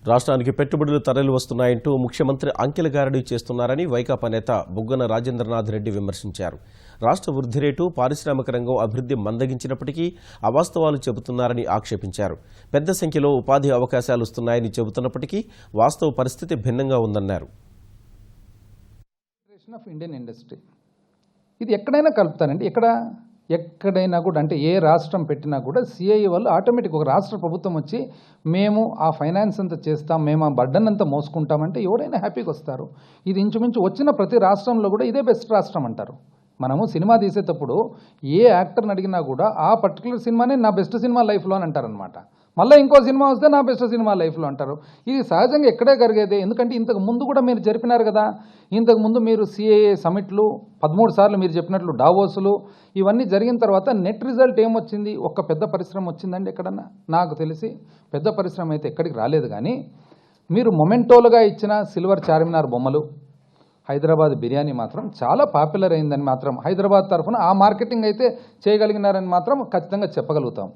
రాష్ట్రానికి పెట్టుబడులు తరలి వస్తున్నాయంటూ ముఖ్యమంత్రి అంకెల గారడీ చేస్తున్నారని వైకాపా నేత బుగ్గన రాజేంద్రనాథ్ రెడ్డి విమర్శించారు. రాష్ట్ర వృద్ధి రేటు, పారిశ్రామిక రంగం అభివృద్ధి మందగించినప్పటికీ అవాస్తవాలు చెబుతున్నారని ఆక్షేపించారు. పెద్ద సంఖ్యలో ఉపాధి అవకాశాలు వస్తున్నాయని చెబుతున్నప్పటికీ వాస్తవ పరిస్థితి భిన్నంగా ఉందన్నారు. ఇది ఎక్కడైనా కలుపుతానండి, ఎక్కడైనా కూడా, అంటే ఏ రాష్ట్రం పెట్టినా కూడా సిఐఏ వాళ్ళు ఆటోమేటిక్ ఒక రాష్ట్ర ప్రభుత్వం వచ్చి మేము ఆ ఫైనాన్స్ అంతా చేస్తాం, మేము ఆ బర్డన్ అంతా మోసుకుంటామంటే ఎవరైనా హ్యాపీగా వస్తారు. ఇది ఇంచుమించు వచ్చిన ప్రతి రాష్ట్రంలో కూడా ఇదే బెస్ట్ రాష్ట్రం అంటారు. మనము సినిమా తీసేటప్పుడు ఏ యాక్టర్ని అడిగినా కూడా ఆ పర్టికులర్ సినిమానే నా బెస్ట్ సినిమా లైఫ్లో అని అంటారనమాట. మళ్ళీ ఇంకో సినిమా వస్తే నా బెస్ట్ సినిమా లైఫ్లో అంటారు. ఇది సహజంగా ఎక్కడే జరిగేది. ఎందుకంటే ఇంతకు ముందు కూడా మీరు జరిపినారు కదా, ఇంతకు ముందు మీరు సిఏఏ సమిట్లు 13 సార్లు మీరు చెప్పినట్లు డావోసులు ఇవన్నీ జరిగిన తర్వాత నెట్ రిజల్ట్ ఏమొచ్చింది? ఒక్క పెద్ద పరిశ్రమ వచ్చిందండి ఎక్కడన్నా? నాకు తెలిసి పెద్ద పరిశ్రమ అయితే ఎక్కడికి రాలేదు. కానీ మీరు మొమెంటోలుగా ఇచ్చిన సిల్వర్ చార్మినార్ బొమ్మలు, హైదరాబాద్ బిర్యానీ మాత్రం చాలా పాపులర్ అయిందని మాత్రం హైదరాబాద్ తరఫున ఆ మార్కెటింగ్ అయితే చేయగలిగినారని మాత్రం ఖచ్చితంగా చెప్పగలుగుతాం.